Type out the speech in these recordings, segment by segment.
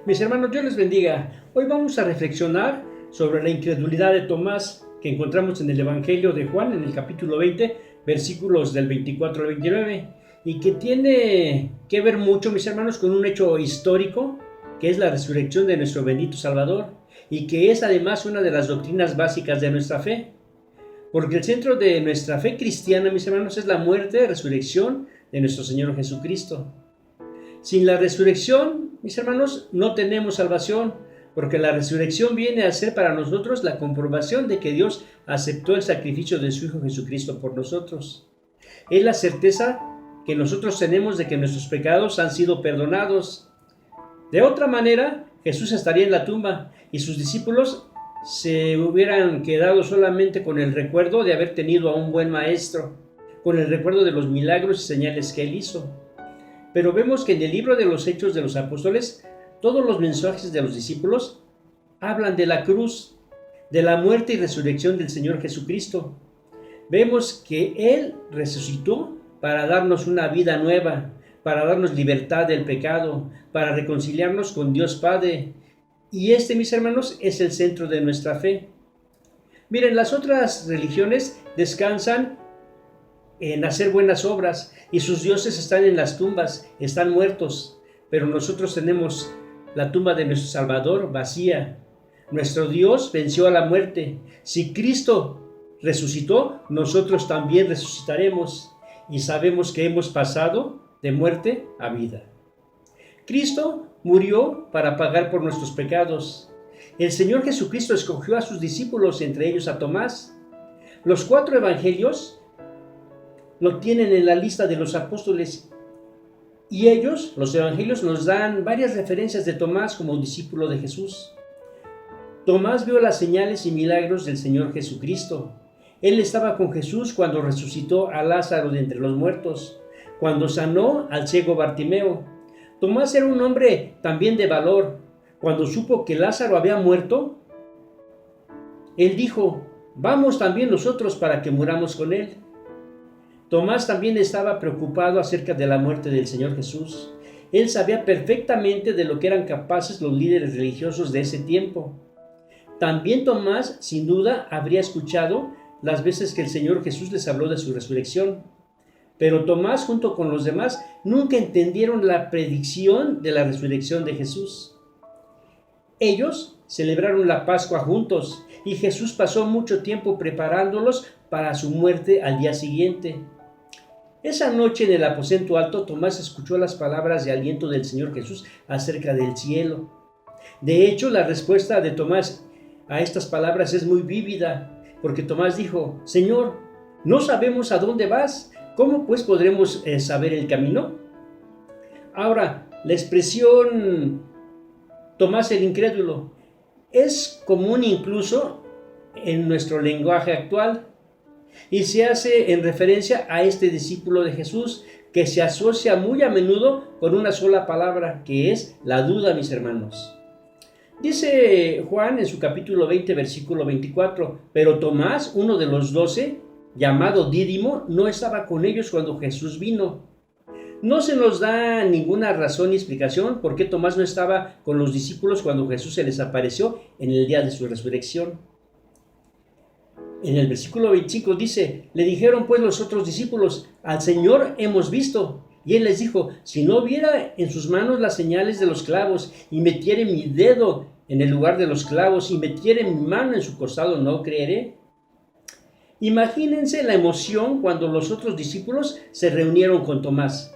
Mis hermanos, Dios les bendiga. Hoy vamos a reflexionar sobre la incredulidad de Tomás que encontramos en el Evangelio de Juan, en el capítulo 20, versículos del 24 al 29, y que tiene que ver mucho, mis hermanos, con un hecho histórico, que es la resurrección de nuestro bendito Salvador, y que es además una de las doctrinas básicas de nuestra fe. Porque el centro de nuestra fe cristiana, mis hermanos, es la muerte y resurrección de nuestro Señor Jesucristo. Sin la resurrección, mis hermanos, no tenemos salvación, porque la resurrección viene a ser para nosotros la comprobación de que Dios aceptó el sacrificio de su Hijo Jesucristo por nosotros. Es la certeza que nosotros tenemos de que nuestros pecados han sido perdonados. De otra manera, Jesús estaría en la tumba y sus discípulos se hubieran quedado solamente con el recuerdo de haber tenido a un buen maestro, con el recuerdo de los milagros y señales que él hizo. Pero vemos que en el libro de los Hechos de los Apóstoles, todos los mensajes de los discípulos hablan de la cruz, de la muerte y resurrección del Señor Jesucristo. Vemos que Él resucitó para darnos una vida nueva, para darnos libertad del pecado, para reconciliarnos con Dios Padre. Y mis hermanos, es el centro de nuestra fe. Miren, las otras religiones descansan en hacer buenas obras y sus dioses están en las tumbas, están muertos, pero nosotros tenemos la tumba de nuestro Salvador vacía. Nuestro Dios venció a la muerte. Si Cristo resucitó, nosotros también resucitaremos y sabemos que hemos pasado de muerte a vida. Cristo murió para pagar por nuestros pecados. El Señor Jesucristo escogió a sus discípulos, entre ellos a Tomás. Los 4 evangelios lo tienen en la lista de los apóstoles y ellos, los evangelios, nos dan varias referencias de Tomás como discípulo de Jesús. Tomás vio las señales y milagros del Señor Jesucristo. Él estaba con Jesús cuando resucitó a Lázaro de entre los muertos, cuando sanó al ciego Bartimeo. Tomás era un hombre también de valor. Cuando supo que Lázaro había muerto, él dijo: vamos también nosotros para que muramos con él. Tomás también estaba preocupado acerca de la muerte del Señor Jesús. Él sabía perfectamente de lo que eran capaces los líderes religiosos de ese tiempo. También Tomás, sin duda, habría escuchado las veces que el Señor Jesús les habló de su resurrección. Pero Tomás, junto con los demás, nunca entendieron la predicción de la resurrección de Jesús. Ellos celebraron la Pascua juntos y Jesús pasó mucho tiempo preparándolos para su muerte al día siguiente. Esa noche en el aposento alto, Tomás escuchó las palabras de aliento del Señor Jesús acerca del cielo. De hecho, la respuesta de Tomás a estas palabras es muy vívida, porque Tomás dijo: Señor, no sabemos a dónde vas, ¿cómo pues podremos saber el camino? Ahora, la expresión Tomás el incrédulo es común incluso en nuestro lenguaje actual, y se hace en referencia a este discípulo de Jesús que se asocia muy a menudo con una sola palabra, que es la duda, mis hermanos. Dice Juan en su capítulo 20, versículo 24, pero Tomás, uno de los 12, llamado Dídimo, no estaba con ellos cuando Jesús vino. No se nos da ninguna razón ni explicación por qué Tomás no estaba con los discípulos cuando Jesús se les apareció en el día de su resurrección. En el versículo 25 dice: le dijeron pues los otros discípulos: al Señor hemos visto. Y él les dijo: si no viera en sus manos las señales de los clavos, y metiere mi dedo en el lugar de los clavos, y metiere mi mano en su costado, no creeré. Imagínense la emoción cuando los otros discípulos se reunieron con Tomás.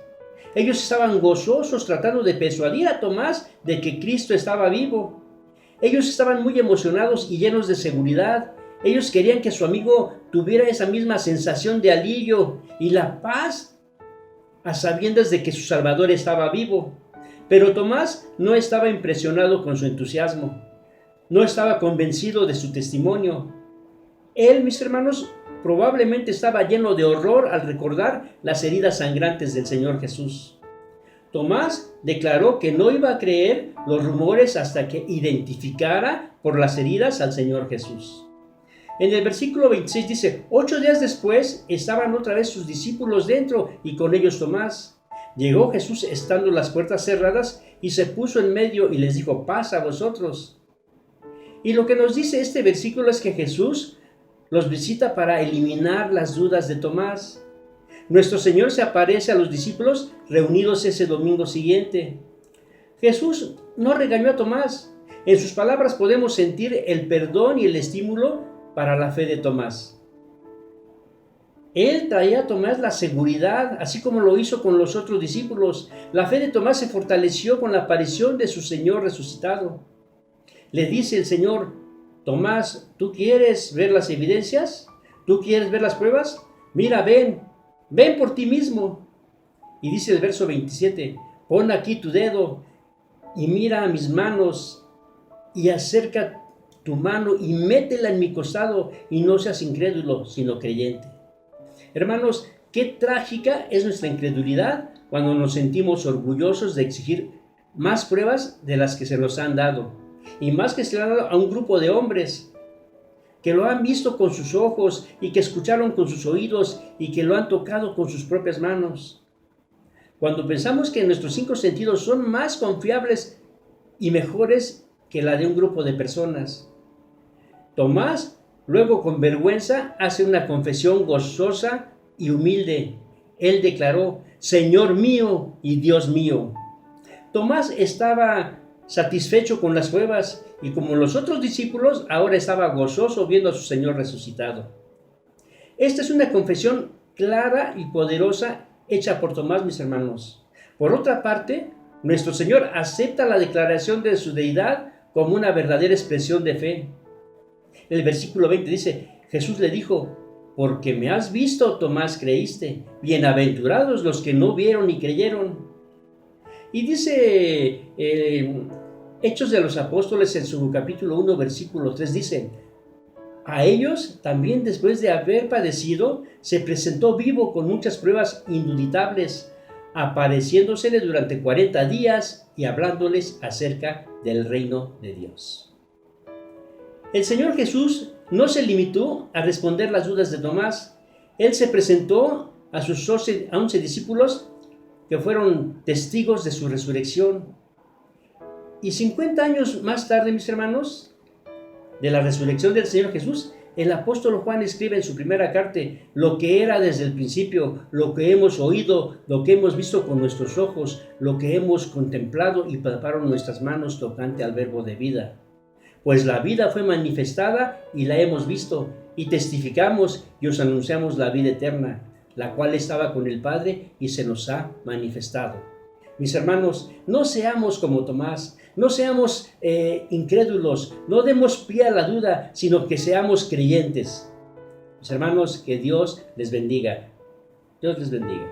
Ellos estaban gozosos tratando de persuadir a Tomás de que Cristo estaba vivo. Ellos estaban muy emocionados y llenos de seguridad. Ellos querían que su amigo tuviera esa misma sensación de alivio y la paz a sabiendas de que su Salvador estaba vivo. Pero Tomás no estaba impresionado con su entusiasmo. No estaba convencido de su testimonio. Él, mis hermanos, probablemente estaba lleno de horror al recordar las heridas sangrantes del Señor Jesús. Tomás declaró que no iba a creer los rumores hasta que identificara por las heridas al Señor Jesús. En el versículo 26 dice: 8 días después estaban otra vez sus discípulos dentro y con ellos Tomás. Llegó Jesús estando las puertas cerradas y se puso en medio y les dijo: paz a vosotros. Y lo que nos dice este versículo es que Jesús los visita para eliminar las dudas de Tomás. Nuestro Señor se aparece a los discípulos reunidos ese domingo siguiente. Jesús no regañó a Tomás. En sus palabras podemos sentir el perdón y el estímulo para la fe de Tomás. Él traía a Tomás la seguridad, así como lo hizo con los otros discípulos. La fe de Tomás se fortaleció con la aparición de su Señor resucitado. Le dice el Señor: Tomás, ¿tú quieres ver las evidencias? ¿Tú quieres ver las pruebas? Mira, ven por ti mismo. Y dice el verso 27, pon aquí tu dedo y mira a mis manos y acerca tu mano y métela en mi costado y no seas incrédulo, sino creyente. Hermanos, qué trágica es nuestra incredulidad cuando nos sentimos orgullosos de exigir más pruebas de las que se nos han dado. Y más que se le han dado a un grupo de hombres que lo han visto con sus ojos y que escucharon con sus oídos y que lo han tocado con sus propias manos. Cuando pensamos que nuestros 5 sentidos son más confiables y mejores que la de un grupo de personas. Tomás, luego con vergüenza, hace una confesión gozosa y humilde. Él declaró: Señor mío y Dios mío. Tomás estaba satisfecho con las pruebas y, como los otros discípulos, ahora estaba gozoso viendo a su Señor resucitado. Esta es una confesión clara y poderosa hecha por Tomás, mis hermanos. Por otra parte, nuestro Señor acepta la declaración de su deidad como una verdadera expresión de fe. El versículo 20 dice: Jesús le dijo: porque me has visto, Tomás, creíste. Bienaventurados los que no vieron y creyeron. Y dice Hechos de los Apóstoles en su capítulo 1, versículo 3, dice: a ellos también, después de haber padecido, se presentó vivo con muchas pruebas indubitables, apareciéndosele durante 40 días y hablándoles acerca del reino de Dios. El Señor Jesús no se limitó a responder las dudas de Tomás. Él se presentó a sus 11 discípulos que fueron testigos de su resurrección. Y 50 años más tarde, mis hermanos, de la resurrección del Señor Jesús, el apóstol Juan escribe en su primera carta: lo que era desde el principio, lo que hemos oído, lo que hemos visto con nuestros ojos, lo que hemos contemplado y palparon nuestras manos tocante al verbo de vida. Pues la vida fue manifestada y la hemos visto, y testificamos y os anunciamos la vida eterna, la cual estaba con el Padre y se nos ha manifestado. Mis hermanos, no seamos como Tomás, no seamos incrédulos, no demos pie a la duda, sino que seamos creyentes. Mis hermanos, que Dios les bendiga. Dios les bendiga.